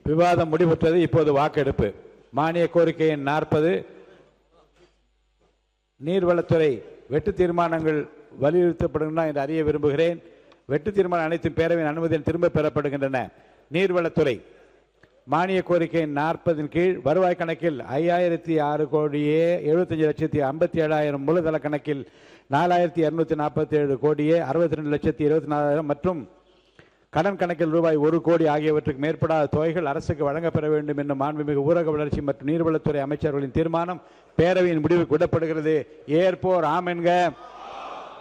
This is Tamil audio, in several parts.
விவாதம் முடிவுற்றது. இப்போது வாக்கெடுப்பு. மானிய கோரிக்கை எண் 40 நீர்வளத்துறை வெட்டு தீர்மானங்கள் வலியுறுத்தப்படுகின்றன என்று அறிய விரும்புகிறேன். வெட்டு தீர்மானம் அனைத்தும் பேரவையின் அனுமதியில் திரும்ப பெறப்படுகின்றன. நீர்வளத்துறை மானிய கோரிக்கை 40 கீழ் வருவாய் கணக்கில் 5006 கோடியே 75,57,000 மூலதன கணக்கில் 4,247 கோடியே 62,24,000 மற்றும் கடன் கணக்கில் ரூபாய் 1 கோடி ஆகியவற்றுக்கு மேற்படாத தொகைகள் அரசுக்கு வழங்கப்பெற வேண்டும் என்னும் மாண்புமிகு ஊரக வளர்ச்சி மற்றும் நீர்வளத்துறை அமைச்சர்களின் தீர்மானம் பேரவையின் முடிவுக்கு விடப்படுகிறது. ஏற்போர் ஆம் என்க,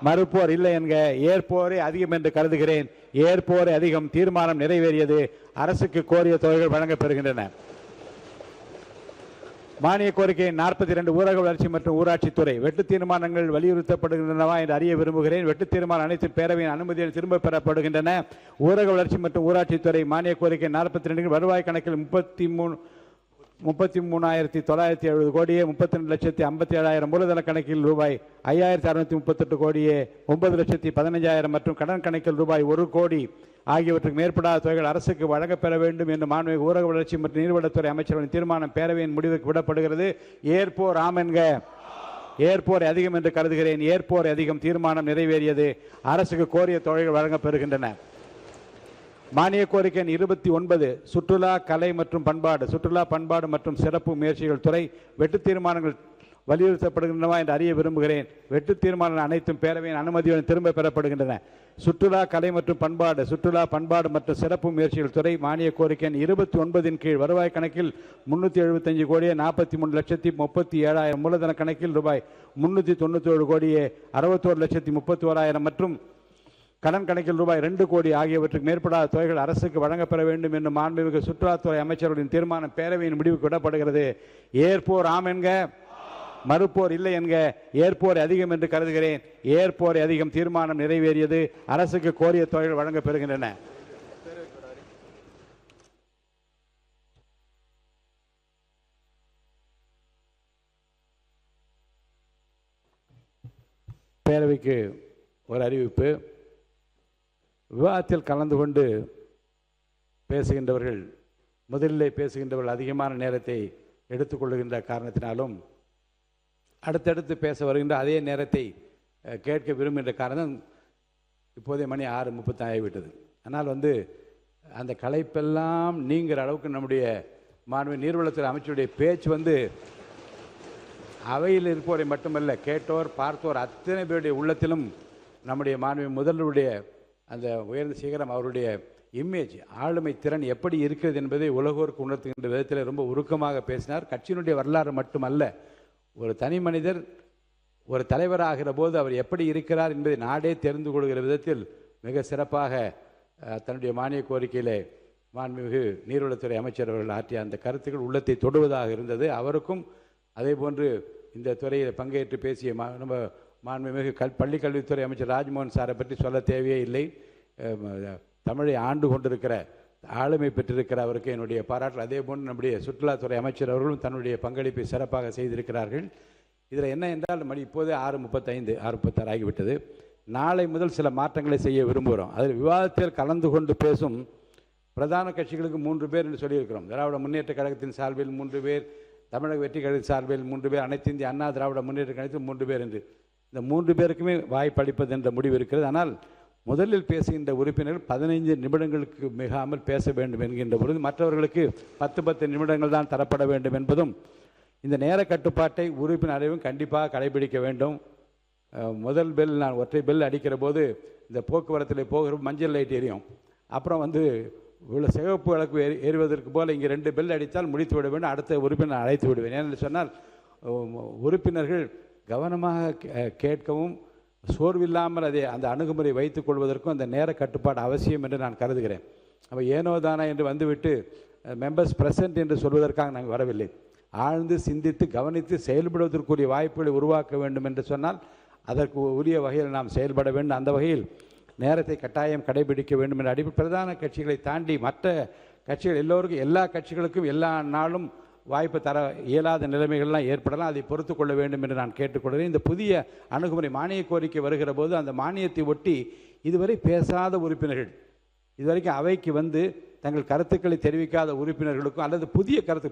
மறுப்போர் இல்லை என்க. ஏற்போரே அதிகம் என்று கருதுகிறேன். ஏற்போரே அதிகம். தீர்மானம் நிறைவேறியது. அரசுக்கு கோரிய தொகைகள் வழங்கப்பெறுகின்றன. மானிய கோரிக்கை 42 ஊரக வளர்ச்சி மற்றும் ஊராட்சித்துறை வெட்டு தீர்மானங்கள் வலியுறுத்தப்படுகின்றனவா என்று அறிய விரும்புகிறேன். வெட்டு தீர்மானம் அனைத்து பேரவையின் அனுமதியில் திரும்ப பெறப்படுகின்றன. ஊரக வளர்ச்சி மற்றும் ஊராட்சித்துறை மானிய கோரிக்கை 42 வருவாய் கணக்கில் 33,970 கோடியே 32,57,000 மூலதன கணக்கில் ரூபாய் 5,638 கோடியே 9,15,000 மற்றும் கடன் கணக்கில் ரூபாய் 1 கோடி ஆகியவற்றுக்கு மேற்படாத தொகைகள் அரசுக்கு வழங்கப்பெற வேண்டும் என்று மாண்புமிகு ஊரக வளர்ச்சி மற்றும் நீர்வளத்துறை அமைச்சர்களின் தீர்மானம் பேரவையின் முடிவுக்கு விடப்படுகிறது. ஏற்போர் ஆம் என்க. ஏற்போர் அதிகம் என்று கருதுகிறேன். ஏற்போர் அதிகம். தீர்மானம் நிறைவேறியது. அரசுக்கு கோரிய தொகைகள் வழங்கப்பெறுகின்றன. மானிய கோரிக்கை 29 சுற்றுலா கலை மற்றும் பண்பாடு சுற்றுலா பண்பாடு மற்றும் சிறப்பு முயற்சிகள் துறை வெட்டு தீர்மானங்கள் வலியுறுத்தப்படுகின்றனவா என்று அறிய விரும்புகிறேன். வெட்டு தீர்மானங்கள் அனைத்தும் பேரவையின் அனுமதியுடன் திரும்ப பெறப்படுகின்றன. சுற்றுலா கலை மற்றும் பண்பாடு சுற்றுலா பண்பாடு மற்றும் சிறப்பு முயற்சிகள் துறை மானிய கோரிக்கை 29 கீழ் வருவாய் கணக்கில் 375 கோடியே 43,37,000 மூலதன கணக்கில் ரூபாய் 397 கோடியே 61,31,000 மற்றும் கடன் கணக்கில் ரூபாய் 2 கோடி ஆகியவற்றுக்கு மேற்படாத தொகைகள் அரசுக்கு வழங்கப்பெற வேண்டும் என்று மாண்புமிகு சுற்றுலாத்துறை அமைச்சர்களின் தீர்மானம் பேரவையின் முடிவுக்கு விடப்படுகிறது. ஏற்போர் ஆம் என்க, மறுப்போர் இல்லை என்க. ஏற்போர் அதிகம் என்று கருதுகிறேன். ஏற்போர் அதிகம். தீர்மானம் நிறைவேறியது. அரசுக்கு கோரிய தொகைகள் வழங்கப்பெறுகின்றன. பேரவைக்கு ஒரு அறிவிப்பு. விவாதத்தில் கலந்து கொண்டு பேசுகின்றவர்கள் முதலிலே பேசுகின்றவர்கள் அதிகமான நேரத்தை எடுத்துக்கொள்ளுகின்ற காரணத்தினாலும் அடுத்தடுத்து பேச வருகின்ற அதே நேரத்தை கேட்க விரும்புகின்ற காரணம் இப்போதே மணி 6:30 ஆகிவிட்டது. ஆனால் அந்த களைப்பெல்லாம் நீங்கிற அளவுக்கு நம்முடைய மாண்புமிகு நீர்வளத்துறை அமைச்சருடைய பேச்சு அவையில் இருப்போரை மட்டுமல்ல, கேட்டோர் பார்த்தோர் அத்தனை பேருடைய உள்ளத்திலும் நம்முடைய மாண்புமிகு முதல்வருடைய அந்த உயர்ந்த சிகரம், அவருடைய இமேஜ், ஆளுமை திறன் எப்படி இருக்கிறது என்பதை உலகோருக்கு உணர்த்துகின்ற விதத்தில் ரொம்ப உருக்கமாக பேசினார். கட்சியினுடைய வரலாறு மட்டுமல்ல, ஒரு தனி மனிதர் ஒரு தலைவராகிற போது அவர் எப்படி இருக்கிறார் என்பதை நாடே தெரிந்து கொள்கிற விதத்தில் மிக சிறப்பாக தன்னுடைய மானிய கோரிக்கையிலே மாண்புமிகு நீர்வளத்துறை அமைச்சர் அவர்கள் ஆற்றிய அந்த கருத்துக்கள் உள்ளத்தை தொடுவதாக இருந்தது. அவருக்கும் அதே போன்று இந்த துறையில் பங்கேற்று பேசிய நம்ம மாண்புமிகு பள்ளி கல்வித்துறை அமைச்சர் ராஜ்மோகன் சாரை பற்றி சொல்ல தேவையே இல்லை. தமிழை ஆண்டு கொண்டிருக்கிற ஆளுமை பெற்றிருக்கிற அவருக்கு என்னுடைய பாராட்டு. அதே போன்று நம்முடைய சுற்றுலாத்துறை அமைச்சர் அவர்களும் தன்னுடைய பங்களிப்பை சிறப்பாக செய்திருக்கிறார்கள். இதில் என்ன என்றால் இப்போதே 6:35 6:36 ஆகிவிட்டது. நாளை முதல் சில மாற்றங்களை செய்ய விரும்புகிறோம். அதில் விவாதத்தில் கலந்து கொண்டு பேசும் பிரதான கட்சிகளுக்கு 3 பேர் என்று சொல்லியிருக்கிறோம். திராவிட முன்னேற்ற கழகத்தின் சார்பில் 3 பேர், தமிழக வெற்றி கழகத்தின் சார்பில் 3 பேர், அனைத்து இந்திய அண்ணா திராவிட முன்னேற்ற கழகத்தில் 3 பேர் என்று இந்த 3 பேருக்குமே வாய்ப்பளிப்பது என்ற முடிவு இருக்கிறது. ஆனால் முதலில் பேசுகின்ற உறுப்பினர்கள் 15 நிமிடங்களுக்கு மிகாமல் பேச வேண்டும் என்கின்ற பொழுது மற்றவர்களுக்கு 10 நிமிடங்கள் தான் தரப்பட வேண்டும் என்பதும் இந்த நேர கட்டுப்பாட்டை உறுப்பினர் அனைவரும் கண்டிப்பாக கடைபிடிக்க வேண்டும். முதல் பெல் நான் ஒற்றை பெல் அடிக்கிற போது இந்த போக்குவரத்தில் போகிற மஞ்சள் லைட் எரியும். அப்புறம் இவ்வளோ சிவப்பு விளக்கு ஏறுவதற்கு போல் இங்கே 2 பெல் அடித்தால் முடித்து விட வேண்டும். அடுத்த உறுப்பினர் அழைத்து விடுவேன். ஏனென்று சொன்னால் உறுப்பினர்கள் கவனமாக கேட்கவும் சோர்வில்லாமல் அந்த அணுகுமுறை வைத்துக் கொள்வதற்கும் அந்த நேர கட்டுப்பாடு அவசியம் என்று நான் கருதுகிறேன். அப்போ ஏனோதானா என்று வந்துவிட்டு மெம்பர்ஸ் பிரசன்ட் என்று சொல்வதற்காக நாங்கள் வரவில்லை. ஆழ்ந்து சிந்தித்து கவனித்து செயல்படுவதற்குரிய வாய்ப்புகளை உருவாக்க வேண்டும் என்று சொன்னால் அதற்கு உரிய வகையில் நாம் செயல்பட வேண்டும். அந்த வகையில் நேரத்தை கட்டாயம் கடைபிடிக்க வேண்டும் என்ற அடிப்படை பிரதான கட்சிகளை தாண்டி மற்ற கட்சிகள் எல்லோருக்கும் எல்லா கட்சிகளுக்கும் எல்லா நாளும் வாய்ப்பு தர இயலாத நிலைமைகள்லாம் ஏற்படலாம். அதை பொறுத்து கொள்ள வேண்டும் என்று நான் கேட்டுக்கொள்கிறேன். இந்த புதிய அணுகுமுறை மானிய கோரிக்கை வருகிற போது அந்த மானியத்தை ஒட்டி இதுவரை பேசாத உறுப்பினர்கள் இதுவரைக்கும் அவைக்கு தங்கள் கருத்துக்களை தெரிவிக்காத உறுப்பினர்களுக்கும் அல்லது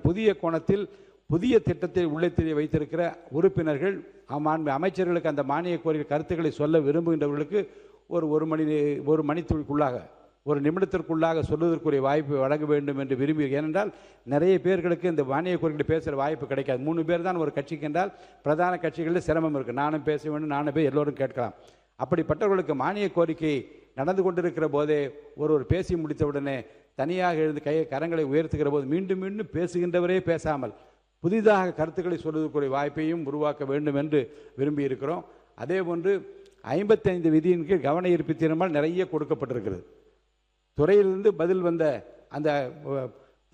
புதிய கோணத்தில் புதிய திட்டத்தை உள்ளத்தில் வைத்திருக்கிற உறுப்பினர்கள் அமைச்சர்களுக்கு அந்த மானிய கோரிக்கை கருத்துக்களை சொல்ல விரும்புகின்றவர்களுக்கு ஒரு மணித்துக்குள்ளாக ஒரு நிமிடத்திற்குள்ளாக சொல்வதற்குரிய வாய்ப்பு வழங்க வேண்டும் என்று விரும்பி. ஏனென்றால் நிறைய பேர்களுக்கு இந்த மானிய கோரிக்கை பேசுகிற வாய்ப்பு கிடைக்காது. 3 பேர் தான் ஒரு கட்சிக்கு என்றால் பிரதான கட்சிகளில் சிரமம் இருக்குது. நானும் பேச வேண்டும், நானும் போய் எல்லோரும் கேட்கலாம். அப்படிப்பட்டவர்களுக்கு மானிய கோரிக்கை நடந்து கொண்டிருக்கிற போதே ஒரு பேசி முடித்தவுடனே தனியாக எழுந்து கரங்களை உயர்த்துகிற போது மீண்டும் மீண்டும் பேசுகின்றவரே பேசாமல் புதிதாக கருத்துக்களை சொல்வதற்குரிய வாய்ப்பையும் உருவாக்க வேண்டும் என்று விரும்பி இருக்கிறோம். அதே போன்று 55 விதியின் கீழ் கவன ஈர்ப்பு தீர்மானம் நிறைய கொடுக்கப்பட்டிருக்கிறது. துறையிலிருந்து பதில் வந்த அந்த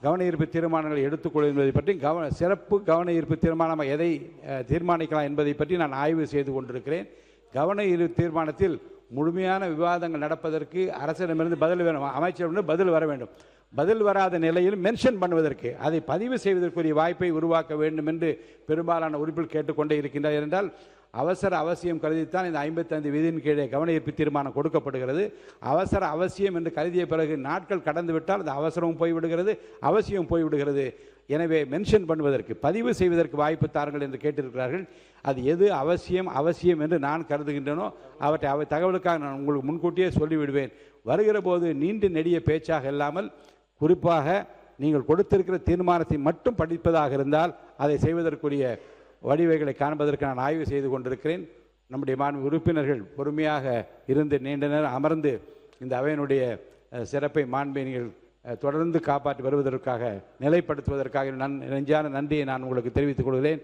கவன ஈர்ப்பு தீர்மானங்களை எடுத்துக்கொள்வதை பற்றி சிறப்பு கவன ஈர்ப்பு தீர்மானம் எதை தீர்மானிக்கலாம் என்பதை பற்றி நான் ஆய்வு செய்து கொண்டிருக்கிறேன். கவன ஈர்ப்பு தீர்மானத்தில் முழுமையான விவாதங்கள் நடப்பதற்கு அரசிடமிருந்து பதில் வேணும், அமைச்சரிடம் பதில் வர வேண்டும். பதில் வராத நிலையில் மென்ஷன் பண்ணுவதற்கு அதை பதிவு செய்வதற்குரிய வாய்ப்பை உருவாக்க வேண்டும் என்று பெரும்பாலான உறுப்பினர் கேட்டுக்கொண்டே இருக்கின்றார். என்றால் அவசியம் கருதித்தான் இந்த 55 விதியின் கீழே கவன ஈர்ப்பு தீர்மானம் கொடுக்கப்படுகிறது. அவசியம் என்று கருதிய பிறகு நாட்கள் கடந்து விட்டால் அந்த அவசரமும் போய்விடுகிறது, அவசியம் போய்விடுகிறது. எனவே மென்ஷன் பண்ணுவதற்கு பதிவு செய்வதற்கு வாய்ப்பு தாருங்கள் என்று கேட்டிருக்கிறார்கள். அது எது அவசியம் என்று நான் கருதுகின்றனோ அவற்றை தகவலுக்காக நான் உங்களுக்கு முன்கூட்டியே சொல்லிவிடுவேன். வருகிற போது நீண்ட நெடிய பேச்சாக இல்லாமல் குறிப்பாக நீங்கள் கொடுத்திருக்கிற தீர்மானத்தை மட்டும் படிப்பதாக இருந்தால் அதை செய்வதற்குரிய வடிவைகளை காண்பதற்கு நான் ஆய்வு செய்து கொண்டிருக்கிறேன். நம்முடைய மாண்பு உறுப்பினர்கள் பொறுமையாக இருந்து நீண்ட நேரம் அமர்ந்து இந்த அவையினுடைய சிறப்பை மாண்பை நீங்கள் தொடர்ந்து காப்பாற்றி வருவதற்காக நிலைப்படுத்துவதற்காக நெஞ்சான நன்றியை நான் உங்களுக்கு தெரிவித்துக் கொள்கிறேன்.